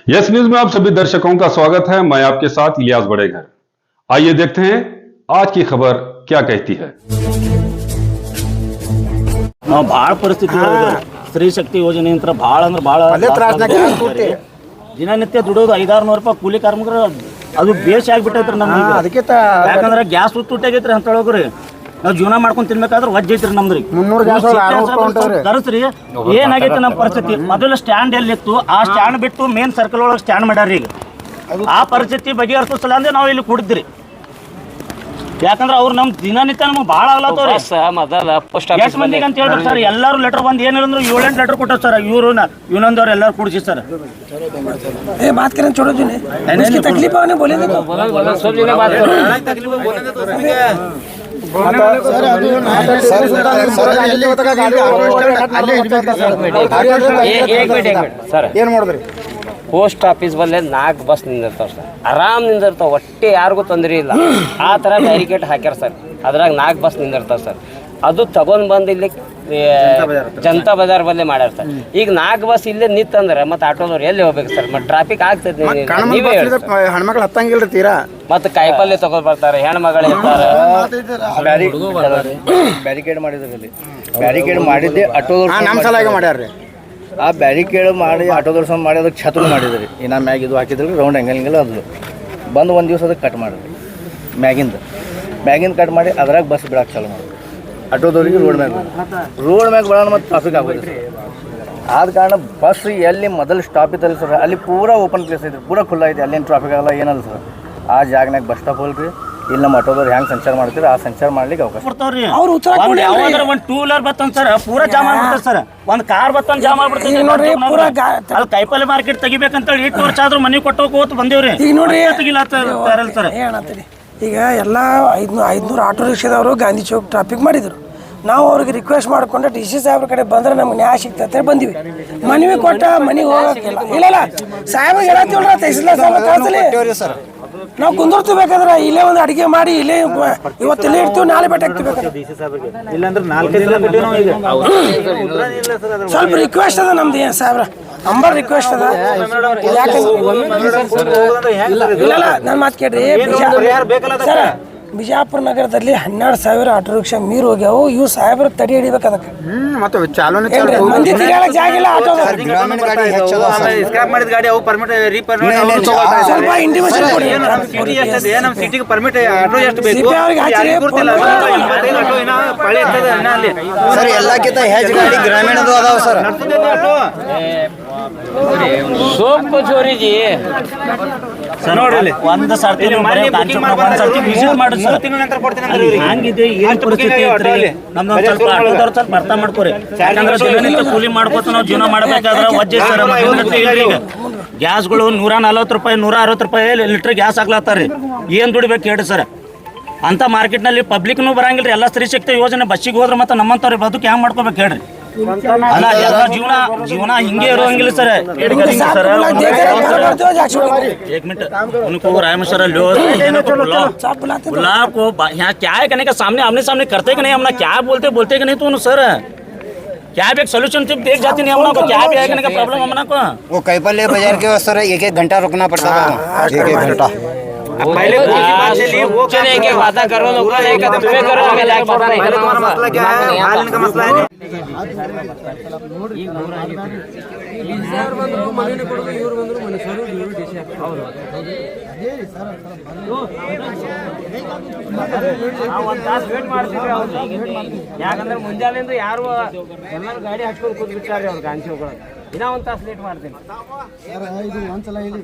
Yes news में आप सभी दर्शकों का स्वागत है। मैं आपके साथ इलियास बड़ेघर। आइए देखते हैं आज की खबर क्या कहती है। ಭಾಳ ಪರಿಸ್ಥಿತಿ ಸ್ತ್ರೀ ಶಕ್ತಿ ಯೋಜನೆ ಅಂತ ಭಾಳ ಅಂದ್ರೆ ಭಾಳ ದಿನನಿತ್ಯ ದುಡಿಯೋದು 500-600 ರೂಪಾಯಿ ಕೂಲಿ ಕಾರ್ಮಿಕರು ಅದು ಬೇಸ್ ಆಗಿಬಿಟ್ಟೈತ್ರಿ ನಮ್ಗೆ ಅದಕ್ಕೆ ಯಾಕಂದ್ರೆ ಗ್ಯಾಸ್ ತುಟ್ಟಾಗೈತ್ರಿ ಅಂತ ಹೇಳೋಗ್ರಿ ನಾವು ಜೀವನ ಮಾಡ್ಕೊಂಡು ತಿನ್ಬೇಕಾದ್ರೆ ವಜ್ಜೆ ಐತ್ರಿ ನಮ್ದ್ರಿ ಕರೆಸ್ರಿ ಏನಾಗೈತಿ ನಮ್ಮ ಪರಿಸ್ಥಿತಿ ಮೊದಲ ಸ್ಟ್ಯಾಂಡ್ ಎಲ್ಲಿತ್ತು ಆ ಸ್ಟ್ಯಾಂಡ್ ಬಿಟ್ಟು ಮೇನ್ ಸರ್ಕಲ್ ಒಳಗೆ ಸ್ಟ್ಯಾಂಡ್ ಮಾಡ್ಯಾರ ಈಗ ಆ ಪರಿಸ್ಥಿತಿ ಬಗೆಹರಿಸಲ್ಲ ಅಂದ್ರೆ ನಾವು ಇಲ್ಲಿ ಕುಡಿದ್ರಿ ಯಾಕಂದ್ರೆ ಅವ್ರು ನಮ್ ದಿನನಿತ್ಯ ನಮ್ಗೆ ಭಾಳ ಆಗ್ಲತ್ತವ್ರಿ ಎಷ್ಟು ಮಂದಿಗೆ ಅಂತ ಹೇಳ್ತಾರೆ ಸರ್ ಎಲ್ಲರೂ ಲೆಟರ್ ಬಂದು ಏನಿಲ್ಲ ಅಂದ್ರೆ 7-8 ಲೆಟರ್ ಕೊಟ್ಟಾರ ಸರ್ ಇವರು ಇನ್ನೊಂದವ್ರು ಎಲ್ಲರೂ ಕುಡಿಸಿ ಸರ್ बात करें छोड़ो जी इसकी तकलीफ है बोले ಪೋಸ್ಟ್ ಆಫೀಸ್ ಬಲ್ಲೇ 4 ಬಸ್ ನಿಂದಿರ್ತಾವೆ ಸರ್ ಆರಾಮ್ ನಿಂದಿರ್ತಾವೆ ಒಟ್ಟೆ ಯಾರಿಗೂ ತೊಂದರೆ ಇಲ್ಲ ಆ ಥರ ಬ್ಯಾರಿಕೇಡ್ ಹಾಕ್ಯಾರ ಸರ್ ಅದ್ರಾಗ 4 ಬಸ್ ನಿಂದಿರ್ತಾವೆ ಸರ್ ಅದು ತಗೊಂಡ್ ಬಂದು ಇಲ್ಲಿ ಜನತಾ ಬಜಾರ್ ಬಲ್ಲೇ ಮಾಡ್ಯಾರ ಸರ್ ಈಗ 4 ಬಸ್ ಇಲ್ಲೇ ನಿಂತಂದ್ರೆ ಮತ್ತೆ ಆಟೋದವ್ರು ಎಲ್ಲಿ ಹೋಗ್ಬೇಕು ಸರ್ ಮತ್ತೆ ಟ್ರಾಫಿಕ್ ಆಗ್ತದೆ ಹೆಣ್ಮಕ್ಳು ಹತ್ತಂಗಿಲ್ರಿ ತೀರಾ ಮತ್ತೆ ಕಾಯಿಪಲ್ಲೆ ತಗೊಂಡ್ ಬರ್ತಾರೆ ಹೆಣ್ಮಗಳು ಇರ್ತಾರೆ ಬ್ಯಾರಿಕೇಡ್ ಮಾಡಿದ್ರಲ್ಲಿ ಬ್ಯಾರಿಕೇಡ್ ಮಾಡಿದ್ದೆ ಆಟೋದವ್ರು ನಮ್ಮ ಸಲಾಗಿ ಮಾಡ್ಯಾರ್ರಿ ಆ ಬ್ಯಾರಿಕೇಡ್ ಮಾಡಿ ಆಟೋದವ್ರು ಸಹ ಮಾಡಿ ಅದಕ್ಕೆ ಛತ್ರ ಮಾಡಿದ್ರಿ ಇನ್ನು ಮ್ಯಾಗ ಇದು ಹಾಕಿದ್ರಿ ರೌಂಡ್ ಹಂಗಂಗಿಲ್ಲ ಅದು ಬಂದು ಒಂದು ದಿವಸ ಅದಕ್ಕೆ ಕಟ್ ಮಾಡಿದ್ರಿ ಮ್ಯಾಗಿಂದ ಕಟ್ ಮಾಡಿ ಅದ್ರಾಗ ಬಸ್ ಬಿಡಕ್ಕೆ ಚಾಲು ಮಾಡಿದ್ರಿ ಆಟೋದವ್ರಿಗೆ ರೋಡ್ ಮ್ಯಾಗ ಬಿಡೋಣ ಮತ್ತು ಟ್ರಾಫಿಕ್ ಆಗೋದು ಸರ್ ಆದ ಕಾರಣ ಬಸ್ ಎಲ್ಲಿ ಮೊದಲು ಸ್ಟಾಪ್ ಇತ್ತಲ್ಲ ಸರ್ ಅಲ್ಲಿ ಪೂರಾ ಓಪನ್ ಪ್ಲೇಸ್ ಐತ್ರಿ ಪೂರಾ ಖುಲ್ಲ ಐತಿ ಅಲ್ಲೇನು ಟ್ರಾಫಿಕ್ ಆಗಲ್ಲ ಏನಲ್ಲ ಸರ್ ಆ ಜಾಗನಾಗ ಬಸ್ ಸ್ಟಾಪ್ ಹೋಲ್ರಿ ಇಲ್ಲಿ ನಮ್ಮ ಆಟೋದವ್ರು ಹೆಂಗೆ ಸಂಚಾರ ಮಾಡ್ತೀರಿ ಆ ಸಂಚಾರ ಮಾಡ್ಲಿಕ್ಕೆ ಅವಕಾಶ ಯಾವಾಗ ಒಂದು 2 ವೀಲರ್ ಬತ್ತಂತ ಸರ್ ಪೂರಾ ಜಾಮ್ ಆಗ್ಬಿಡ್ತಾರೆ ಸರ್ ಒಂದು ಕಾರ್ ಬತ್ತಂತ ಜಾಮ್ ಆಗ್ಬಿಡ್ತದೆ ಅಲ್ಲಿ ಕೈಪಲ್ಲೆ ಮಾರ್ಕೆಟ್ ತೆಗಿಬೇಕಂತ 8 ವರ್ಷ ಆದ್ರೂ ಮನೆ ಕೊಟ್ಟು ಹೋಗ್ತು ಬಂದೇವ್ರಿ ಈಗ ನೋಡ್ರಿ ತೆಗಿಲ್ಲ ಸರ್ ಈಗ ಎಲ್ಲ 500 ಆಟೋ ರಿಕ್ಷಾದವರು ಗಾಂಧಿ ಚೌಕ್ ಟ್ರಾಫಿಕ್ ಮಾಡಿದ್ರು ನಾವು ಅವ್ರಿಗೆ ರಿಕ್ವೆಸ್ಟ್ ಮಾಡ್ಕೊಂಡು ಡಿ ಸಿ ಸಾಹೇಬ್ರ ಕಡೆ ಬಂದ್ರೆ ನಮ್ಗೆ ನ್ಯಾಯ ಸಿಗ್ತದೆ ಬಂದಿವಿ ಮನವಿ ಕೊಟ್ಟ ಮನೆಗೆ ಹೋಗಕ್ಕಿಲ್ಲ ಇಲ್ಲ ಸಾಹೇಬ್ರಿಗೆ ಹೇಳತ್ತೀವಲ್ಲ ತಹಸೀಲ್ದಾರ್ ಸಾಹೇಬ್ ಕಳಿಸಲಿ ಸರ್ ನಾವು ಕುಂದಿರ್ತೀವಿ ಬೇಕಾದ್ರೆ ಇಲ್ಲೇ ಒಂದು ಅಡಿಗೆ ಮಾಡಿ ಇಲ್ಲೇ ಇವತ್ತಿಲ್ಲೇ ಇರ್ತೀವಿ ನಾಳೆ ಭೇಟಿ ಆಗ್ತೀವಿ ಸ್ವಲ್ಪ ರಿಕ್ವೆಸ್ಟ್ ಅದ ನಮ್ದು ಏನು ಸಾಹೇಬ್ರ ನಂಬರ್ ರಿಕ್ವೆಸ್ಟ್ ಅದ ಇಲ್ಲ ನನ್ನ ಮಾತು ಕೇಳ್ರಿ ಸರ್ ಬಿಜಾಪುರ ನಗರದಲ್ಲಿ 12,000 ಆಟೋ ರಿಕ್ಷಾ ಮೀರ್ ಹೋಗ್ಯಾವು ಇವು ಸಾಹೇಬ್ರ ತಡಿ ಹಿಡಿಬೇಕು ಅದಕ್ಕೆ ಮತ್ತೆ ಚಾಲನೆ ಮಂದಿ ತಿರ್ಗಾಡಕ್ ಜಾಗ ಇಲ್ಲ ಆಟೋ ಸ್ವಲ್ಪ ಇಂಟಿಮೇಷನ್ ಕೊಡಿ ಸಿಟಿಗೆ ಪರ್ಮಿಟ್ ಆಟೋ ಎಷ್ಟು ಬೇಕು ಸರ್ ಎಲ್ಲಕ್ಕಿಂತ ಹೆಚ್ಚು ಗಾಡಿ ಗ್ರಾಮೀಣದು ಅದಾವ ಸರ್ ಸೋಪು ಚೋರಿ ಜಿ ನೋಡ್ರಿ ಒಂದು ಸರ್ತಿ ವಿಸಿಟ್ ಮಾಡಿ ಹಂಗಿದೆ ಏನ್ ಪರಿಸ್ಥಿತಿ ಐತ್ರಿ ನಮ್ದೊಂದು ಸ್ವಲ್ಪ ಆಟೋದವ್ರು ಸ್ವಲ್ಪ ಅರ್ಥ ಮಾಡ್ಕೋರಿ ಯಾಕಂದ್ರೆ ದಿನನಿತ್ಯ ಕೂಲಿ ಮಾಡ್ಕೋತ ನಾವು ಜೀವನ ಮಾಡ್ಬೇಕಾದ್ರೆ ವಜ್ಜೆ ಸರ್ ಈಗ ಗ್ಯಾಸ್ಗಳು 140 ರೂಪಾಯಿ 160 ರೂಪಾಯಿ ಲೀಟರ್ ಗ್ಯಾಸ್ ಆಗ್ಲತ್ತಾರ್ರಿ ಏನ್ ದುಡಿಬೇಕು ಹೇಳಿ ಸರ್ ಅಂತ ಮಾರ್ಕೆಟ್ನಲ್ಲಿ ಪಬ್ಲಿಕ್ನು ಬರಂಗಿಲ್ರಿ ಎಲ್ಲ ಸ್ತ್ರೀ ಶಕ್ತಿ ಯೋಜನೆ ಬಸ್ಸಿಗೆ ಹೋದ್ರೆ ಮತ್ತೆ ನಮ್ಮಂತವ್ರಿ ಬದುಕು ಹ್ಯಾಂಗ ಮಾಡ್ಕೋಬೇಕು ಹೇಳ್ರಿ ಅಲ್ಲ ಎಲ್ಲ ಜೀವನ ಹಿಂಗೆ ಇರೋಂಗಿಲ್ಲ ಸರ್ एक मिनट उनको रायमशर बुला को क्या है कहने का सामने आमने सामने करते कि नहीं हमने क्या बोलते कि नहीं तो सर क्या भी एक सोल्यूशन सिर्फ देख जाती नहीं हमको क्या भी है कहने का प्रॉब्लम हमना को वो कैपल्ले बाजार के सर 1-1 घंटा रुकना पड़ता है 1-1 घंटा पहले वो चलेंगे वादा करो लोग तुम्हें करो हमें लायक पता नहीं तुम्हारा मसला क्या है हाल इनका मसला है ಯಾಕಂದ್ರೆ ಮುಂಜಾನೆಯಿಂದ ಯಾರು ಎಲ್ಲರೂ ಗಾಡಿ ಹಾಕ್ಕೊಂಡು ಕೂತ್ ಬಿಟ್ಟಾರೆ ಅವ್ರು ಗಾಂಚಿ ಹೋಗೋದು ಇನ್ನ ಒಂದು ತಾಸು ಲೇಟ್ ಮಾಡ್ತೀನಿ ಇದು ಒಂದ್ಸಲ ಇಲ್ಲಿ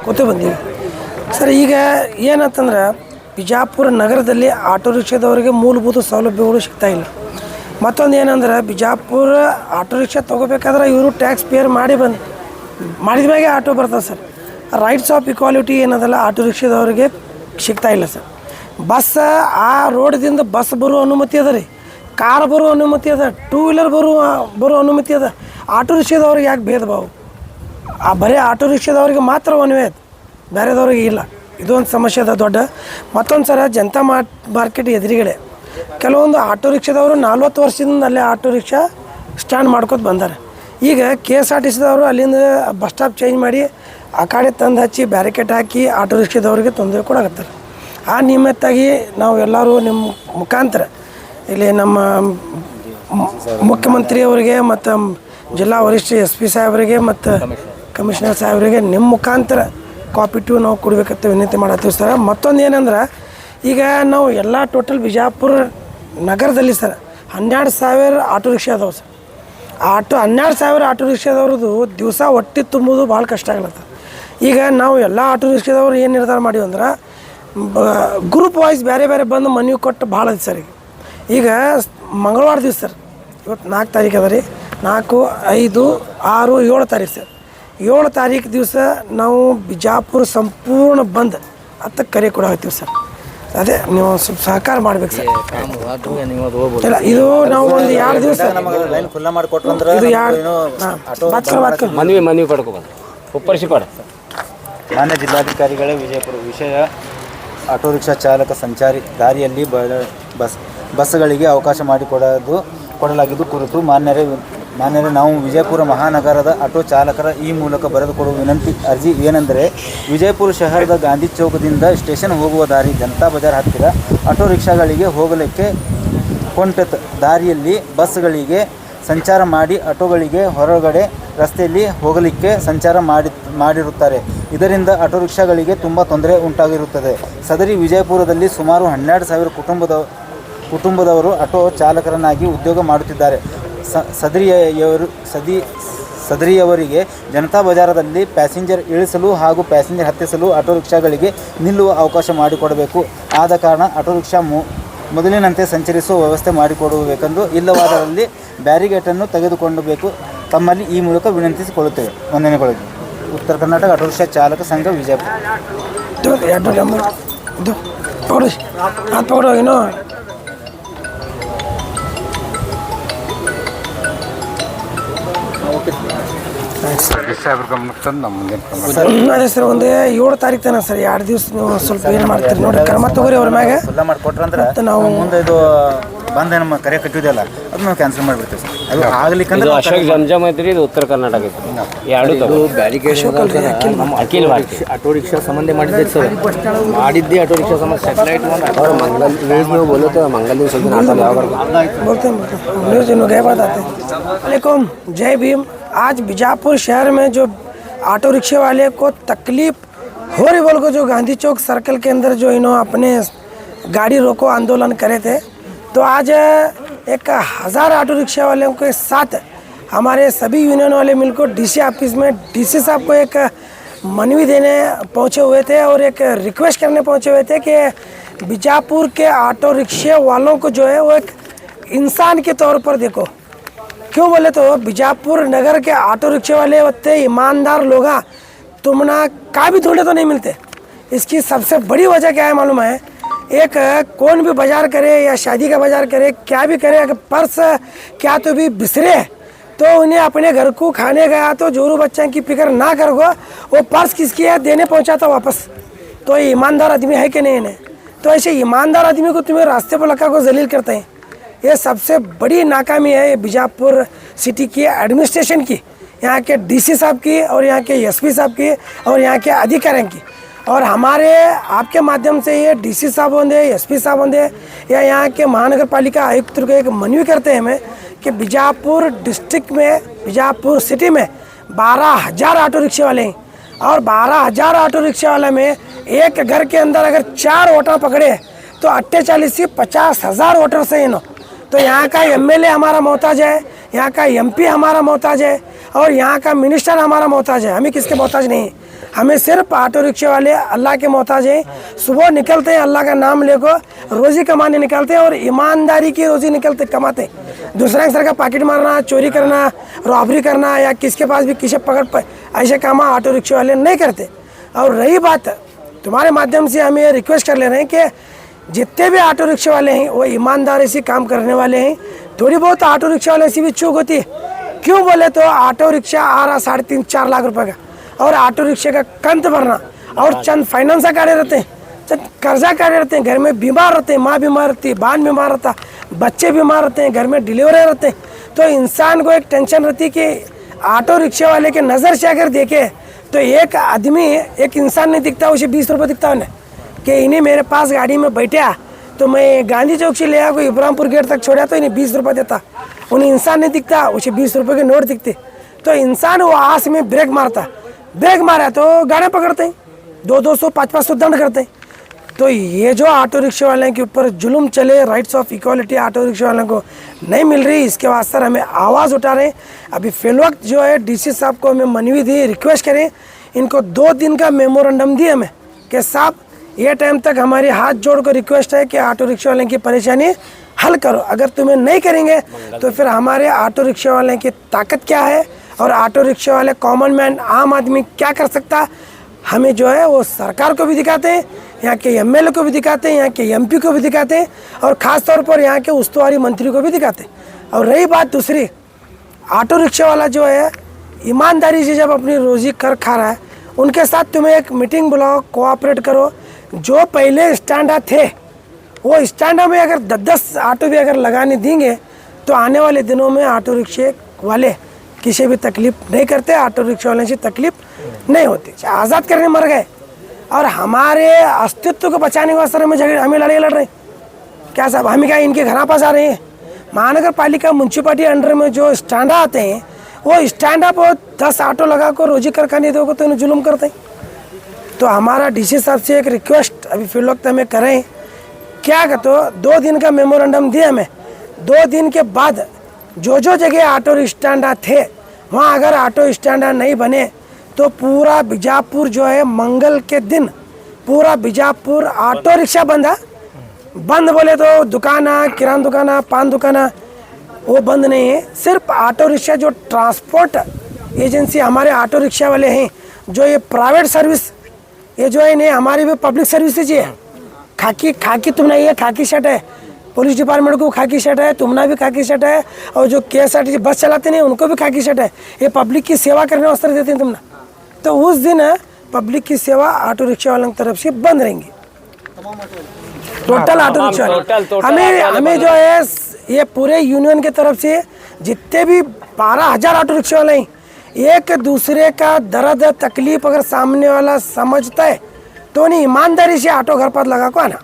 ಕೂತು ಬಂದೀವಿ ಸರ್ ಈಗ ಏನಂತಂದ್ರೆ ಬಿಜಾಪುರ ನಗರದಲ್ಲಿ ಆಟೋ ರಿಕ್ಷಾದವರಿಗೆ ಮೂಲಭೂತ ಸೌಲಭ್ಯಗಳು ಸಿಗ್ತಾ ಇಲ್ಲ ಮತ್ತೊಂದು ಏನಂದ್ರೆ ಬಿಜಾಪುರ ಆಟೋ ರಿಕ್ಷಾ ತೊಗೋಬೇಕಾದ್ರೆ ಇವರು ಟ್ಯಾಕ್ಸ್ ಪೇರ್ ಮಾಡಿದ ಮ್ಯಾಗೆ ಆಟೋ ಬರ್ತದೆ ಸರ್ ರೈಟ್ಸ್ ಆಫ್ ಇಕ್ವಾಲಿಟಿ ಏನದಲ್ಲ ಆಟೋ ರಿಕ್ಷಾದವರಿಗೆ ಸಿಗ್ತಾ ಇಲ್ಲ ಸರ್ ಬಸ್ ಆ ರೋಡ್ದಿಂದ ಬಸ್ ಬರೋ ಅನುಮತಿ ಅದ ರೀ ಕಾರ್ ಬರೋ ಅನುಮತಿ ಅದ 2 ವೀಲರ್ ಬರೋ ಅನುಮತಿ ಅದ ಆಟೋ ರಿಕ್ಷಾದವ್ರಿಗೆ ಯಾಕೆ ಭೇದ ಭಾವ ಬರೀ ಆಟೋ ರಿಕ್ಷಾದವ್ರಿಗೆ ಮಾತ್ರ ಒನ್ ವೇ ಬೇರೆದವ್ರಿಗೆ ಇಲ್ಲ. ಇದೊಂದು ಸಮಸ್ಯೆ ಅದ ದೊಡ್ಡ. ಮತ್ತೊಂದು ಸಲ ಜನತಾ ಮಾರ್ಕೆಟ್ ಎದುರುಗಡೆ ಕೆಲವೊಂದು ಆಟೋ ರಿಕ್ಷಾದವರು 40 ವರ್ಷದಿಂದ ಅಲ್ಲೇ ಆಟೋ ರಿಕ್ಷಾ ಸ್ಟ್ಯಾಂಡ್ ಮಾಡ್ಕೊತ ಬಂದಾರೆ. ಈಗ KSRTCದವರು ಅಲ್ಲಿಂದ ಬಸ್ ಸ್ಟಾಪ್ ಚೇಂಜ್ ಮಾಡಿ ಆ ಕಡೆ ತಂದು ಹಚ್ಚಿ ಬ್ಯಾರಿಕೇಡ್ ಹಾಕಿ ಆಟೋ ರಿಕ್ಷಾದವ್ರಿಗೆ ತೊಂದರೆ ಕೊಡಾಕತ್ತಾರೆ. ಆ ನಿಮಿತ್ತಾಗಿ ನಾವು ಎಲ್ಲರೂ ನಿಮ್ಮ ಮುಖಾಂತರ ಇಲ್ಲಿ ನಮ್ಮ ಮುಖ್ಯಮಂತ್ರಿಯವರಿಗೆ ಮತ್ತು ಜಿಲ್ಲಾ ವರಿಷ್ಠ SP ಸಾಹೇಬರಿಗೆ ಮತ್ತು ಕಮಿಷನರ್ ಸಾಹೇಬರಿಗೆ ನಿಮ್ಮ ಮುಖಾಂತರ ಕಾಪಿ ಟು ನಾವು ಕೊಡಬೇಕಂತ ವಿನಂತಿ ಮಾಡತ್ತೀವಿ ಸರ್. ಮತ್ತೊಂದು ಏನಂದ್ರೆ ಈಗ ನಾವು ಎಲ್ಲ ಟೋಟಲ್ ಬಿಜಾಪುರ ನಗರದಲ್ಲಿ ಸರ್ 12,000 ಆಟೋ ರಿಕ್ಷಾ ಅದಾವೆ ಸರ್. 12,000 ಆಟೋ ರಿಕ್ಷಾದವ್ರದ್ದು ದಿವಸ ಹೊಟ್ಟೆ ತುಂಬೋದು ಭಾಳ ಕಷ್ಟ ಆಗ್ಲತ್ತ. ಈಗ ನಾವು ಎಲ್ಲ ಆಟೋ ರಿಕ್ಷಾದವ್ರು ಏನು ನಿರ್ಧಾರ ಮಾಡೀವಿ ಅಂದ್ರೆ ಗ್ರೂಪ್ ವೈಸ್ ಬೇರೆ ಬೇರೆ ಬಂದು ಮನವಿ ಕೊಟ್ಟು ಭಾಳ ಐತೆ ಸರ್. ಈಗ ಮಂಗಳವಾರ ದಿವಸ ಸರ್, ಇವತ್ತು 4 ತಾರೀಕು ಅದ ರೀ, 4, 5, 6, 7 ತಾರೀಕು ಸರ್. 7 ತಾರೀಕು ದಿವಸ ನಾವು ಬಿಜಾಪುರ ಸಂಪೂರ್ಣ ಬಂದ್ ಅಂತ ಕರೆ ಕೊಡಾಕತ್ತೀವಿ ಸರ್. ಅದೇ ನೀವು ಸ್ವಲ್ಪ ಸಹಕಾರ ಮಾಡ್ಬೇಕು ಸರ್. ಇಲ್ಲ ಇದು ನಾವು ಒಂದು 2 ದಿವಸ ಇದು 2 ಮನವಿ ಪಡ್ಕೋಬೋದು ಉಪ್ಪರಿಸಿಪಾಡ. ಮಾನ್ಯ ಜಿಲ್ಲಾಧಿಕಾರಿಗಳೇ, ವಿಜಯಪುರ ವಿಷಯ ಆಟೋ ರಿಕ್ಷಾ ಚಾಲಕ ಸಂಚಾರಿ ದಾರಿಯಲ್ಲಿ ಬಸ್ಗಳಿಗೆ ಅವಕಾಶ ಕೊಡಲಾಗಿದ್ದು ಕುರಿತು ಮಾನ್ಯರೇ ನಾವು ವಿಜಯಪುರ ಮಹಾನಗರದ ಆಟೋ ಚಾಲಕರ ಈ ಮೂಲಕ ಬರೆದುಕೊಡುವ ವಿನಂತಿ ಅರ್ಜಿ ಏನೆಂದರೆ, ವಿಜಯಪುರ ಶಹರದ ಗಾಂಧಿ ಚೌಕದಿಂದ ಸ್ಟೇಷನ್ ಹೋಗುವ ದಾರಿ ಜನತಾ ಬಜಾರ್ ಹತ್ತಿರ ಆಟೋ ರಿಕ್ಷಾಗಳಿಗೆ ಹೋಗಲಿಕ್ಕೆ ಕೊಂಟತ್ ದಾರಿಯಲ್ಲಿ ಬಸ್ಗಳಿಗೆ ಸಂಚಾರ ಮಾಡಿ ಆಟೋಗಳಿಗೆ ಹೊರಗಡೆ ರಸ್ತೆಯಲ್ಲಿ ಹೋಗಲಿಕ್ಕೆ ಸಂಚಾರ ಮಾಡಿರುತ್ತಾರೆ. ಇದರಿಂದ ಆಟೋ ರಿಕ್ಷಾಗಳಿಗೆ ತುಂಬ ತೊಂದರೆ ಉಂಟಾಗಿರುತ್ತದೆ. ಸದರಿ ವಿಜಯಪುರದಲ್ಲಿ ಸುಮಾರು 12,000 ಕುಟುಂಬದವರು ಆಟೋ ಚಾಲಕರನ್ನಾಗಿ ಉದ್ಯೋಗ ಮಾಡುತ್ತಿದ್ದಾರೆ. ಸದರಿಯವರಿಗೆ ಜನತಾ ಬಜಾರದಲ್ಲಿ ಪ್ಯಾಸೆಂಜರ್ ಇಳಿಸಲು ಹಾಗೂ ಪ್ಯಾಸೆಂಜರ್ ಹತ್ತಿಸಲು ಆಟೋ ರಿಕ್ಷಾಗಳಿಗೆ ನಿಲ್ಲುವ ಅವಕಾಶ ಮಾಡಿಕೊಡಬೇಕು. ಆದ ಕಾರಣ ಆಟೋ ರಿಕ್ಷಾ ಮೊದಲಿನಂತೆ ಸಂಚರಿಸುವ ವ್ಯವಸ್ಥೆ ಮಾಡಿಕೊಡಬೇಕೆಂದು, ಇಲ್ಲವಾದಲ್ಲಿ ಬ್ಯಾರಿಗೇಟನ್ನು ತೆಗೆದುಕೊಳ್ಳಬೇಕು. ತಮ್ಮಲ್ಲಿ ಈ ಮೂಲಕ ವಿನಂತಿಸಿಕೊಳ್ಳುತ್ತೇವೆ. ವಂದನೆಗಳು. ಉತ್ತರ ಕರ್ನಾಟಕ ಆಟೋ ರಿಕ್ಷಾ ಚಾಲಕ ಸಂಘ ವಿಜಯಪುರ. ಅದೇ ಸರ್, ಒಂದು 7 ತಾರೀಕು ತನಕ ಸರ್ 2 ದಿವಸ ನೀವು ಸ್ವಲ್ಪ ಏನು ಮಾಡ್ತೀರಿ ನೋಡಿ, ಕ್ರಮ ತಗೋರಿ ಅವ್ರ ಮ್ಯಾಗ. ಮಾಡಿಕೊಟ್ರಂದ್ರೆ ನಾವು ಮುಂದೆ ಇದು ಬಂದ ನಮ್ಮ ಕರೆ ಕಟ್ಟಿದೆಯಲ್ಲ ಅದು ನಾವು ಕ್ಯಾನ್ಸಲ್ ಮಾಡಿಬಿಡ್ತೀವಿ ಸರ್. ಅದು ಆಗ್ಲಿಕ್ಕಂದ್ರೆ ಅಶೋಕ್ ಜಂಜಮ್ ಐತ್ರಿ, ಇದು ಉತ್ತರ ಕರ್ನಾಟಕ ಐತ್ರಿ. ಎರಡು barricade Akhil Bharati auto rickshaw ಸಂಬಂಧ ಮಾಡಿದ್ದೆ ಸರ್. ಮಾಡಿದ್ದೆ ಆಟೋ ರಿಕ್ಷಾ ಸಂಬಂಧ ಸ್ಯಾಟಲೈಟ್ वालेकुम, जय भीम। आज बीजापुर शहर में जो ऑटो रिक्शे वाले को तकलीफ हो रही बोल को जो गांधी चौक सर्कल के अंदर जो इन्होंने अपने गाड़ी रोको आंदोलन करे थे, तो आज 1000 ऑटो रिक्शा वालों के साथ हमारे सभी यूनियन वाले मिलकर DC ऑफिस में DC साहब को एक मनवी देने पहुंचे हुए थे और एक रिक्वेस्ट करने पहुंचे हुए थे कि बीजापुर के ऑटो रिक्शे वालों को जो है वो एक इंसान के तौर पर देखो। क्यों बोले तो बीजापुर नगर के ऑटो रिक्शे वाले होते ईमानदार लोग, तुमना का भी ढूंढे तो नहीं मिलते। इसकी सबसे बड़ी वजह क्या है मालूम है? एक कौन भी बाजार करे या शादी का बाजार करे, क्या भी करे, अगर पर्स क्या तो भी बिसरे तो उन्हें अपने घर को खाने गया तो जोरू बच्चा की फिक्र ना कर गो, वो पर्स किसकी है देने पहुंचा था वापस। तो ये ईमानदार आदमी है कि नहीं इन्हें? तो ऐसे ईमानदार आदमी को तुम्हें रास्ते पर लगा को जलील करते हैं। ये सबसे बड़ी नाकामी है बीजापुर सिटी की एडमिनिस्ट्रेशन की, यहाँ के DC साहब की और यहाँ के SP साहब की और यहाँ के अधिकारियों की। और हमारे आपके माध्यम से ये DC साहब होंगे, SP साहब होंगे या यहाँ के महानगर पालिका आयुक्त को एक मनवी करते हैं हमें कि बीजापुर डिस्ट्रिक्ट में, बीजापुर सिटी में 12,000 ऑटो रिक्शे वाले हैं और 12,000 ऑटो रिक्शा वाले में एक घर के अंदर अगर 4 वोटर पकड़े तो 48 से 50,000 वोटर से इन। तो यहाँ का MLA हमारा मोहताज है, यहाँ का MP हमारा मोहताज है और यहाँ का मिनिस्टर हमारा मोहताज है। हमें किसके मोहताज नहीं है, हमें सिर्फ ऑटो रिक्शे वाले अल्लाह के मोहताज हैं। सुबह निकलते हैं अल्लाह का नाम लेकर रोज़ी कमाने निकलते हैं और ईमानदारी की रोज़ी कमाते हैं। दूसरा सर का पैकेट मारना, चोरी करना, रॉबरी करना या किसके पास भी किसे पकड़ ऐसे काम ऑटो रिक्शे वाले नहीं करते। और रही बात, तुम्हारे माध्यम से हम ये रिक्वेस्ट कर ले रहे हैं कि जितने भी ऑटो रिक्शे वाले हैं वो ईमानदारी से काम करने वाले हैं। थोड़ी बहुत ऑटो रिक्शा वाले से भी चूक होती है, क्यों बोले तो ऑटो रिक्शा आ रहा 3.5-4 लाख रुपए का, और ऑटो रिक्शे का कंत भरना, और चंद फाइनेंस का कार्य रहते हैं, चंद कर्जा कार्य रहते हैं, घर में बीमार रहते हैं, माँ बीमार रहती है, बान बीमार रहता, बच्चे बीमार रहते हैं, घर में डिलीवरी रहते हैं, तो इंसान को एक टेंशन रहती है कि ऑटो रिक्शे वाले के नज़र से अगर देखे तो एक आदमी, एक इंसान नहीं दिखता, उसे 20 रुपये दिखता उन्हें कि इन्हें मेरे पास गाड़ी में बैठा तो मैं गांधी चौक से ले आया, कोई इब्राहिमपुर गेट तक छोड़ा तो इन्हें 20 रुपये देता, उन्हें इंसान नहीं दिखता, उसे 20 रुपये के नोट दिखते। तो इंसान वो आस में ब्रेक मारता, ब्रेक मारा तो गाड़ी पकड़ते हैं, 200-200 500-500 दंड करते हैं। तो ये जो ऑटो रिक्शे वाले के ऊपर जुल्म चले, राइट्स ऑफ इक्वालिटी ऑटो रिक्शे वालों को नहीं मिल रही, इसके वास्ते हमें आवाज़ उठा रहे हैं। अभी फिलवक्त जो है डीसी साहब को हमें मनवी दी, रिक्वेस्ट करें, इनको 2 दिन का मेमोरेंडम दिए हमें कि साहब ये टाइम तक हमारे हाथ जोड़ कर रिक्वेस्ट है कि ऑटो रिक्शा वाले की परेशानी हल करो, अगर तुम्हें नहीं करेंगे तो फिर हमारे ऑटो रिक्शा वाले की ताकत क्या है और ऑटो रिक्शा वाले कॉमन मैन आम आदमी क्या कर सकता, हमें जो है वो सरकार को भी दिखाते हैं, यहाँ के एमएलए को भी दिखाते हैं, यहाँ के एमपी को भी दिखाते हैं, और ख़ास तौर पर यहाँ के उस्तुवारी मंत्री को भी दिखाते हैं। और रही बात दूसरी, ऑटो रिक्शा वाला जो है ईमानदारी से जब अपनी रोज़ी कर खा रहा है, उनके साथ तुम्हें एक मीटिंग बुलाओ, कोऑपरेट करो। जो पहले स्टैंडा थे वो स्टैंडा में अगर 10-10 ऑटो भी अगर लगाने देंगे तो आने वाले दिनों में ऑटो रिक्शे वाले किसी भी तकलीफ नहीं करते, ऑटो रिक्शा वाले से तकलीफ नहीं होती। आज़ाद करने मर गए और हमारे अस्तित्व को बचाने के वास्ते हमें लड़ाई लड़ रहे हैं क्या साहब? हमें क्या इनके घर पास आ रहे हैं? महानगर पालिका म्यूनसिपालिटी अंडर में जो स्टैंडा आते हैं वो स्टैंड पर 10 ऑटो लगा कर रोजी कर खाने दो तो इन्हें जुल्म करते हैं। तो हमारा डीसी साहब से एक रिक्वेस्ट अभी फिलवक्त हमें करें, क्या कहते तो 2 दिन का मेमोरेंडम दिए हमें, 2 दिन के बाद जो जगह ऑटो स्टैंडा थे वहाँ अगर ऑटो स्टैंडा नहीं बने तो पूरा बीजापुर जो है मंगल के दिन पूरा बीजापुर ऑटो रिक्शा बंद बोले तो दुकाना, किराना दुकाना, पान दुकाना वो बंद नहीं है, सिर्फ ऑटो रिक्शा जो ट्रांसपोर्ट एजेंसी हमारे ऑटो रिक्शा वाले हैं, जो ये प्राइवेट सर्विस ये जो है नहीं, हमारी भी पब्लिक सर्विसेज है। खाकी तुम नहीं है, खाकी शर्ट है, पुलिस डिपार्टमेंट को खाकी शर्ट है, तुमना भी खाकी शर्ट है, और जो KSRTC बस चलाते नहीं उनको भी खाकी शर्ट है। ये पब्लिक की सेवा करने वास्ते देते हैं तुमना। तो उस दिन पब्लिक की सेवा ऑटो रिक्शा वालों की तरफ से बंद रहेंगी, टोटल ऑटो रिक्शा वाले। हमें जो है ये पूरे यूनियन की तरफ से जितने भी 12,000 ऑटो रिक्शा वाले हैं, एक दूसरे का दर्द तकलीफ अगर सामने वाला समझता है तो नहीं ईमानदारी से ऑटो घर पर लगा को आना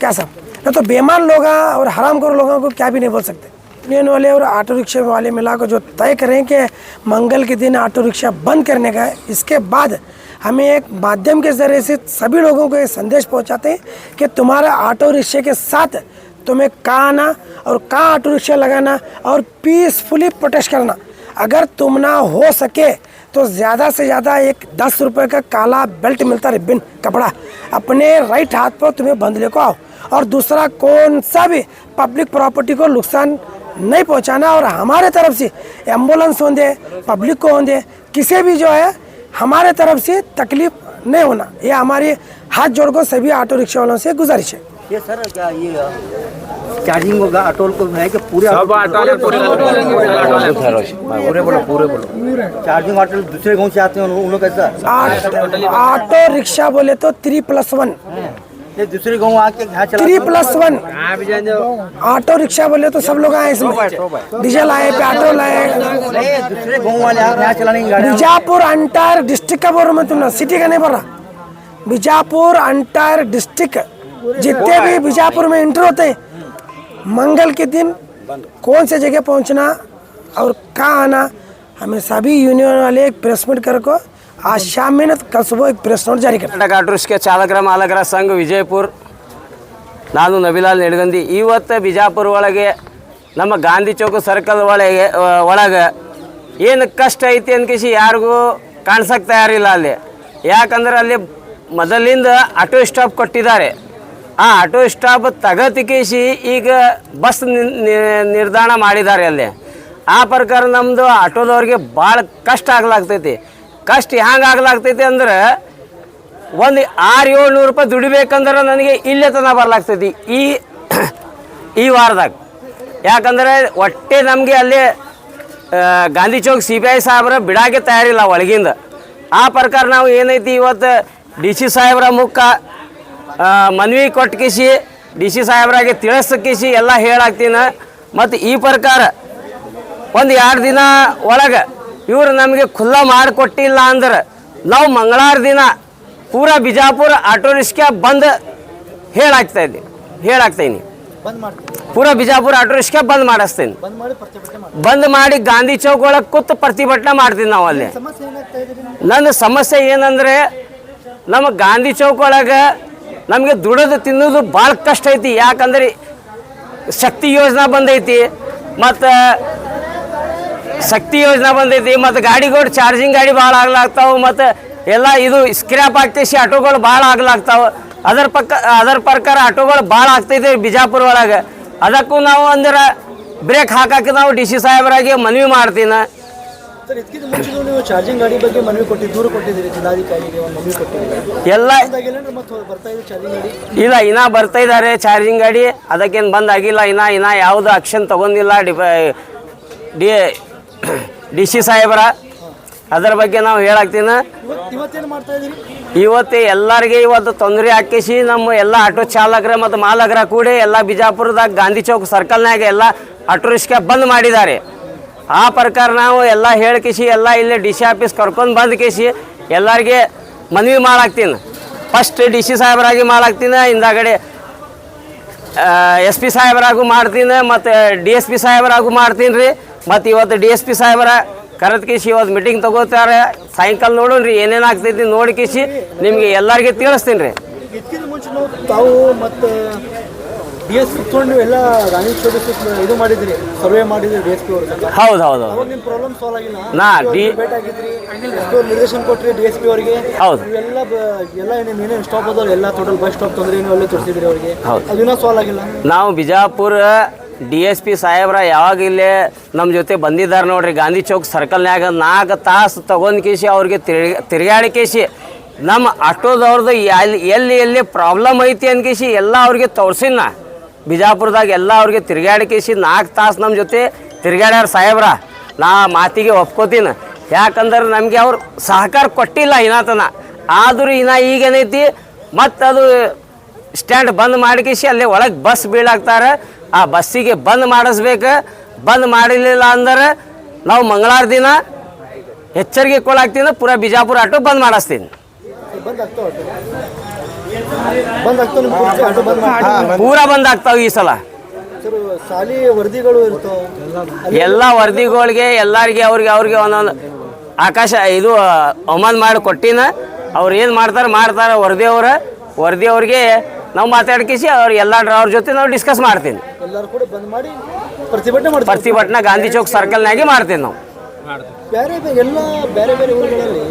क्या सब, न तो बेईमान लोग और हरामखोर लोगों को क्या भी नहीं बोल सकते। यूनियन वाले और ऑटो रिक्शा वाले मिलाकर जो तय करें कि मंगल के दिन ऑटो रिक्शा बंद करने का है, इसके बाद हमें एक माध्यम के ज़रिए से सभी लोगों को ये संदेश पहुंचाते हैं कि तुम्हारा ऑटो रिक्शा के साथ तुम्हें कहाँ आना और कहाँ ऑटो रिक्शा लगाना और पीसफुली प्रोटेस्ट करना। अगर तुम ना हो सके तो ज़्यादा से ज़्यादा एक 10 रुपये का काला बेल्ट मिलता है, रिबन कपड़ा, अपने राइट हाथ पर तुम्हें बंध ले को आओ, और दूसरा कौन सा भी पब्लिक प्रॉपर्टी को नुकसान नहीं पहुंचाना। और हमारे तरफ से एम्बुलेंस होंगे, पब्लिक को होंगे, किसी भी जो है हमारे तरफ से तकलीफ नहीं होना, ये हमारे हाथ जोड़ को सभी ऑटो रिक्शा वालों से गुजारिश है। ये सर क्या ये चार्जिंग होगा ऑटो को है कि पूरे चार्जिंग ऑटो दूसरे गाँव से आते हैं उन लोग कैसा? ऑटो रिक्शा बोले तो 3+1, ये दूसरे गाँव आके यहाँ 3+1 ऑटो रिक्शा बोले तो सब लोग आए इसमें, डीजल आए, पेट्रोल आए, दूसरे गाँव वाले यहाँ चलाने गाड़ी। बीजापुर अंटायर डिस्ट्रिक्ट का बोल रहा मैं, तुमने सिटी का नहीं बोल रहा, बीजापुर अंटायर डिस्ट्रिक्ट जितने भी बीजापुर में इंटर होते हैं, मंगल के दिन कौन से जगह पहुंचना और कहाँ आना, हमें सभी यूनियन वाले एक प्रेस मीट करको आज शाम में कल सुबह एक प्रेस नोट जारी करना। ಆಟೋ ರಿಕ್ಷಾ ಚಾಲಕರ ಮಾಲಕರ ಸಂಘ ವಿಜಯಪುರ, ನಾನು ನಬಿಲಾಲ್ ನಿಡಗಂದಿ. ಇವತ್ತು ಬಿಜಾಪುರ ಒಳಗೆ ನಮ್ಮ ಗಾಂಧಿ ಚೌಕ ಸರ್ಕಲ್ ಒಳಗೆ ಏನು ಕಷ್ಟ ಐತಿ ಅನ್ಕಿಸಿ ಯಾರಿಗೂ ಕಾಣಿಸಕ್ಕೆ ತಯಾರಿಲ್ಲ ಅಲ್ಲಿ. ಯಾಕಂದ್ರೆ ಅಲ್ಲಿ ಮೊದಲಿಂದ ಆಟೋ ಸ್ಟಾಪ್ ಕೊಟ್ಟಿದ್ದಾರೆ, ಆ ಆಟೋ ಸ್ಟಾಪ್ ತಗತಿಕಿಸಿ ಈಗ ಬಸ್ ನಿರ್ಧಾರ ಮಾಡಿದ್ದಾರೆ ಅಲ್ಲಿ. ಆ ಪ್ರಕಾರ ನಮ್ಮದು ಆಟೋದವ್ರಿಗೆ ಭಾಳ ಕಷ್ಟ ಆಗ್ಲಾಗ್ತೈತಿ. ಕಷ್ಟ ಹ್ಯಾಂಗೆ ಆಗ್ಲಾಗ್ತೈತಿ ಅಂದ್ರೆ ಒಂದು 600-700 ರೂಪಾಯಿ ದುಡಿಬೇಕಂದ್ರೆ ನನಗೆ ಇಲ್ಲೇ ತನಕ ಬರ್ಲಾಗ್ತೈತಿ ಈ ವಾರದಾಗ. ಯಾಕಂದರೆ ಒಟ್ಟೆ ನಮಗೆ ಅಲ್ಲಿ ಗಾಂಧಿ ಚೌಕ್ CBI ಸಾಹೇಬ್ರ ಬಿಡಾಕೆ ತಯಾರಿಲ್ಲ ಒಳಗಿಂದ. ಆ ಪ್ರಕಾರ ನಾವು ಏನೈತಿ ಇವತ್ತು DC ಸಾಹೇಬ್ರ ಮುಖ ಮನವಿ ಕೊಟ್ಕಿಸಿ DC ಸಾಹೇಬ್ರಾಗೆ ತಿಳಿಸ್ಕಿಸಿ ಎಲ್ಲ ಹೇಳಾಕ್ತೀನಿ. ಮತ್ತು ಈ ಪ್ರಕಾರ ಒಂದು 2 ದಿನ ಒಳಗೆ ಇವರು ನಮಗೆ ಖುಲ್ಲಾ ಮಾಡಿಕೊಟ್ಟಿಲ್ಲ ಅಂದ್ರೆ ನಾವು ಮಂಗಳವಾರ ದಿನ ಪೂರಾ ಬಿಜಾಪುರ ಆಟೋ ರಿಕ್ಷಾ ಬಂದ್ ಹೇಳಾಕ್ತೀನಿ. ಪೂರಾ ಬಿಜಾಪುರ ಆಟೋ ರಿಕ್ಷಾ ಬಂದ್ ಮಾಡಿಸ್ತೀನಿ. ಬಂದ್ ಮಾಡಿ ಗಾಂಧಿ ಚೌಕ್ ಒಳಗೆ ಕೂತು ಪ್ರತಿಭಟನೆ ಮಾಡ್ತೀನಿ ನಾವು ಅಲ್ಲಿ. ನನ್ನ ಸಮಸ್ಯೆ ಏನಂದ್ರೆ ನಮ್ಮ ಗಾಂಧಿ ಚೌಕ್ ಒಳಗೆ ನಮಗೆ ದುಡಿದು ತಿನ್ನೋದು ಭಾಳ ಕಷ್ಟ ಐತಿ. ಯಾಕಂದ್ರೆ ಶಕ್ತಿ ಯೋಜನಾ ಬಂದೈತಿ ಮತ್ತು ಗಾಡಿಗಳು ಚಾರ್ಜಿಂಗ್ ಗಾಡಿ ಭಾಳ ಆಗ್ಲಾಗ್ತಾವೆ ಮತ್ತು ಎಲ್ಲ ಇದು ಸ್ಕ್ರ್ಯಾಪ್ ಆಗ್ತೈತಿ. ಆಟೋಗಳು ಭಾಳ ಆಗ್ಲಾಗ್ತಾವೆ. ಅದರ ಪ್ರಕಾರ ಆಟೋಗಳು ಭಾಳ ಆಗ್ತೈತೆ ಬಿಜಾಪುರ ಒಳಗೆ. ಅದಕ್ಕೂ ನಾವು ಅಂದ್ರೆ ಬ್ರೇಕ್ ಹಾಕಕ್ಕೆ ನಾವು DC ಸಾಹೇಬರಾಗಿ ಮನವಿ ಮಾಡ್ತೀನಿ. ಸರ್, ಇದಕ್ಕಿಂತ ಮುಂಚೆ ನೀವು ಚಾರ್ಜಿಂಗ್ ಗಾಡಿ ಬಗ್ಗೆ ಮನವಿ ದೂರು ಕೊಟ್ಟಿದ್ದೀರಿ ಜಿಲ್ಲಾಧಿಕಾರಿಗೆ, ಒಂದು ಮನವಿ ಕೊಟ್ಟಿದ್ದೀರಿ ಎಲ್ಲ. ಮತ್ತೆ ಬರ್ತಾ ಇದೆ ಚಾರ್ಜಿಂಗ್ ಗಾಡಿ? ಇಲ್ಲ, ಇನ್ನೂ ಬರ್ತಾ ಇದ್ದಾರೆ ಚಾರ್ಜಿಂಗ್ ಗಾಡಿ. ಅದಕ್ಕೇನು ಬಂದಾಗಿಲ್ಲ. ಇನ್ನೂ ಯಾವುದು ಆಕ್ಷನ್ ತಗೊಂಡಿಲ್ಲ DC ಸಾಹೇಬರ. ಅದರ ಬಗ್ಗೆ ನಾವು ಹೇಳಾಕ್ತೀನಿ. ಇವತ್ತೇನು ಮಾಡ್ತಾ ಇದ್ದೀರಿ? ಎಲ್ಲರಿಗೆ ತೊಂದರೆ ಹಾಕಿಸಿ ನಮ್ಮ ಎಲ್ಲ ಆಟೋ ಚಾಲಕರ ಮತ್ತು ಮಾಲಕರ ಕೂಡಿ ಎಲ್ಲ ಬಿಜಾಪುರದಾಗ ಗಾಂಧಿ ಚೌಕ್ ಸರ್ಕಲ್ನಾಗ ಎಲ್ಲ ಆಟೋ ರಿಕ್ಷಾ ಬಂದ್ ಮಾಡಿದ್ದಾರೆ. ಆ ಪ್ರಕಾರ ನಾವು ಎಲ್ಲ ಹೇಳ್ಕಿಸಿ ಎಲ್ಲ ಇಲ್ಲೇ DC ಆಫೀಸ್ ಕರ್ಕೊಂಡು ಬಂದು ಕಿಸಿ ಎಲ್ಲರಿಗೆ ಮನವಿ ಮಾಡಾಕ್ತೀನಿ. ಫಸ್ಟ್ DC ಸಾಹೇಬರಾಗಿ ಮಾಡಾಕ್ತೀನಿ, ಹಿಂದಾಗಡೆ SP ಸಾಹೇಬರಾಗೂ ಮಾಡ್ತೀನಿ ಮತ್ತು DSP ಸಾಹೇಬರಾಗೂ ಮಾಡ್ತೀನಿ ರೀ. ಮತ್ತು ಇವತ್ತು DSP ಸಾಹೇಬರ ಕರೆದ್ಕಿಸಿ ಇವತ್ತು ಮೀಟಿಂಗ್ ತಗೋತಾರೆ. ಸಾಯಂಕಾಲ ನೋಡೋಣ್ರಿ ಏನೇನು ಆಗ್ತೈತಿ, ನೋಡ್ಕಿಸಿ ನಿಮಗೆ ಎಲ್ಲರಿಗೆ ತಿಳಿಸ್ತೀನಿ ರೀ. ಇದಕ್ಕಿಂತ ಮುಂಚೆ ತಾವು ಮತ್ತು DSP ತೊಗೊಂಡು ಎಲ್ಲ ಗಾಂಧಿ ಚೌಕ್ ಇದು ಮಾಡಿದ್ರಿ, ಸರ್ವೆ ಮಾಡಿದ್ರಿ DSP ಅವರು. ಹೌದು. ನಿಮ್ಮ ಪ್ರಾಬ್ಲಮ್ ಸಾಲ್ವ್ ಆಗಿಲ್ಲ? ಭೇಟಿ ಆಗಿದ್ರಿ, ನಿರ್ದೇಶನ ಕೊಟ್ರಿ DSP ಅವರಿಗೆ. ಹೌದು. ಎಲ್ಲ ಏನೇನು ಸ್ಟಾಪ್ ಅದಾವ ಎಲ್ಲ ಟೋಟಲ್ ಬಸ್ ಸ್ಟಾಪ್ ತೊಂದರೆ ಅಲ್ಲೇ ತೋರಿಸಿದ್ರಿ ಅವರಿಗೆ. ಅದಿನ್ನೂ ಸಾಲ್ವ್ ಆಗಿಲ್ಲ? ನಾವು ಬಿಜಾಪುರ DSP ಸಾಹೇಬ್ರ ಯಾವಾಗ ಇಲ್ಲೇ ನಮ್ಮ ಜೊತೆ ಬಂದಿದ್ದಾರೆ ನೋಡ್ರಿ. ಗಾಂಧಿ ಚೌಕ್ ಸರ್ಕಲ್ನಾಗ 4 ತಾಸು ತೊಗೊಂಡ್ಕೇಸಿ ಅವ್ರಿಗೆ ತಿರುಗಾಡಿಕೇಸಿ ನಮ್ಮ ಆಟೋದವ್ರದ್ದು ಎಲ್ಲಿ ಪ್ರಾಬ್ಲಮ್ ಐತಿ ಅನ್ಕೇಸಿ ಎಲ್ಲ ಅವ್ರಿಗೆ ತೋರ್ಸಿನ. ಬಿಜಾಪುರದಾಗ ಎಲ್ಲ ಅವ್ರಿಗೆ ತಿರುಗಾಡಿಕೇಸಿ 4 ತಾಸು ನಮ್ಮ ಜೊತೆ ತಿರುಗಾಡ್ಯಾರ ಸಾಹೇಬ್ರ. ನಾ ಮಾತಿಗೆ ಒಪ್ಕೋತೀನಿ. ಯಾಕಂದ್ರೆ ನಮಗೆ ಅವ್ರು ಸಹಕಾರ ಕೊಟ್ಟಿಲ್ಲ ಇನ್ನತನ. ಆದರೂ ಈಗೇನೈತಿ ಮತ್ತು ಅದು ಸ್ಟ್ಯಾಂಡ್ ಬಂದ್ ಮಾಡಿಕೇಸಿ ಅಲ್ಲೇ ಒಳಗೆ ಬಸ್ ಬೀಳಾಕ್ತಾರೆ. ಆ ಬಸ್ಸಿಗೆ ಬಂದ್ ಮಾಡಿಸ್ಬೇಕು. ಬಂದ್ ಮಾಡಲಿಲ್ಲ ಅಂದ್ರೆ ನಾವು ಮಂಗಳವಾರ ದಿನ ಎಚ್ಚರಿಕೆ ಕೊಡಾಕ್ತೀನಿ. ಪೂರಾ ಬಿಜಾಪುರ ಆಟೋ ಬಂದ್ ಮಾಡಿಸ್ತೀನಿ. ಪೂರಾ ಬಂದ್ ಆಗ್ತಾವ ಈ ಸಲ. ಎಲ್ಲ ವರದಿಗಳಿಗೆ ಎಲ್ಲರಿಗೆ ಅವ್ರಿಗೆ ಒಂದೊಂದು ಆಕಾಶ ಇದು ಅವಮಾನ ಮಾಡಿ ಕೊಟ್ಟಿನ. ಅವ್ರು ಏನು ಮಾಡ್ತಾರೆ ವರದಿಯವ್ರಿಗೆ ನಾವು ಮಾತಾಡ್ಕಿಸಿ ಎಲ್ಲ ಡ್ರೈವರ್ ಜೊತೆ ನಾವು ಡಿಸ್ಕಸ್ ಮಾಡ್ತೀನಿ. ಪ್ರತಿಭಟನೆ ಗಾಂಧಿ ಚೌಕ್ ಸರ್ಕಲ್ನಾಗೆ ಮಾಡ್ತೀನಿ ನಾವು. ಬೇರೆ ಊರುಗಳಲ್ಲಿ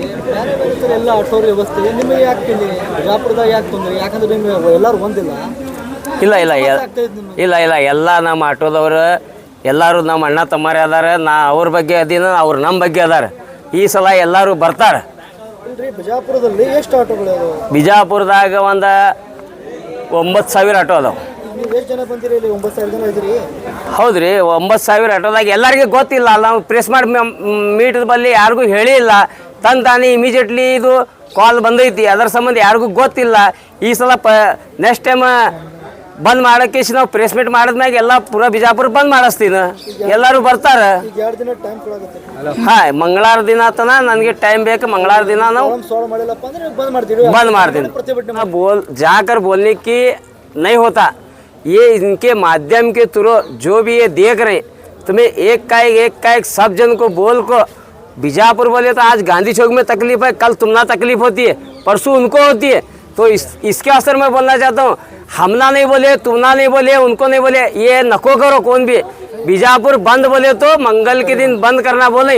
ಎಲ್ಲ ಆಟೋ ವ್ಯವಸ್ಥೆ ನಿಮಗೆ ಯಾಕೆ ಬಿಜಾಪುರದಾಗ ಯಾಕೆ ತೊಂದರೆ? ಯಾಕಂದ್ರೆ ಎಲ್ಲರೂ ಒಂದಿಲ್ಲ. ಇಲ್ಲ ಎಲ್ಲ ನಮ್ಮ ಆಟೋದವರು ಎಲ್ಲರೂ ನಮ್ಮ ಅಣ್ಣ ತಮ್ಮರೇ ಅದಾರ. ಅವ್ರ ಬಗ್ಗೆ ಅದೀನ, ಅವ್ರು ನಮ್ಮ ಬಗ್ಗೆ ಅದಾರ. ಈ ಸಲ ಎಲ್ಲರೂ ಬರ್ತಾರೆ. ಬಿಜಾಪುರದಲ್ಲಿ ಎಷ್ಟು ಆಟೋಗಳು? ಬಿಜಾಪುರದಾಗ ಒಂದು 9,000 ಆಟೋ ಅದಾವ. ಎಷ್ಟು ಜನ ಬಂದಿರಿ? 9,000 ಜನ ಇದ್ದೀರಿ? ಹೌದ್ರಿ, 9,000 ಆಟೋದಾಗ ಎಲ್ಲರಿಗೂ ಗೊತ್ತಿಲ್ಲ. ನಾವು ಪ್ರೆಸ್ ಮಾಡಿ ಮೀಟದ ಬಲ್ಲಿ ಯಾರಿಗೂ ಹೇಳಿಲ್ಲ. ತಾನೇ ಇಮಿಡಿಯೇಟ್ಲಿ ಇದು ಕಾಲ್ ಬಂದೈತಿ. ಅದರ ಸಂಬಂಧ ಯಾರಿಗೂ ಗೊತ್ತಿಲ್ಲ. ಈ ಸಲ ನೆಕ್ಸ್ಟ್ ಟೈಮ್ ಬಂದ್ ಮಾಡೋಕ್ಕೆ ನಾವು ಪ್ರೆಸ್ ಮೀಟ್ ಮಾಡಿದ್ಮ್ಯಾಗ ಎಲ್ಲ ಪೂರಾ ಬಿಜಾಪುರ ಬಂದ್ ಮಾಡಿಸ್ತೀನಿ. ಎಲ್ಲರೂ ಬರ್ತಾರೆ. ಮಂಗಳವಾರ ದಿನ ತನ ನನಗೆ ಟೈಮ್ ಬೇಕು. ಮಂಗಳವಾರ ದಿನ ನಾವು बंद मार दें। जाकर बोलने की नहीं होता। ये इनके माध्यम के थ्रू जो भी ये देख रहे, तुम्हें एक का एक सब जन को बोल को बीजापुर बोले तो आज गांधी चौक में तकलीफ है, कल तुम्हारा तकलीफ होती है, परसों उनको होती है। तो इसके असर में बोलना चाहता हूँ, हमना नहीं बोले, तुमना नहीं बोले, उनको नहीं बोले, ये नको करो। कौन भी बीजापुर बंद बोले तो मंगल के दिन बंद करना बोले।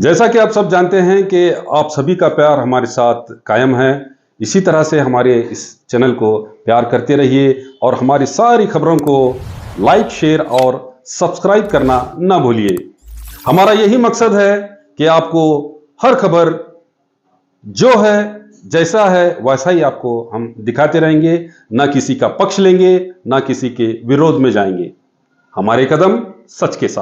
जैसा कि आप सब जानते हैं कि आप सभी का प्यार हमारे साथ कायम है। इसी तरह से हमारे इस चैनल को प्यार करते रहिए और हमारी सारी खबरों को लाइक, शेयर और सब्सक्राइब करना ना भूलिए। हमारा यही मकसद है कि आपको हर खबर जो है, जैसा है वैसा ही आपको हम दिखाते रहेंगे। ना किसी का पक्ष लेंगे, ना किसी के विरोध में जाएंगे। हमारे कदम सच के साथ।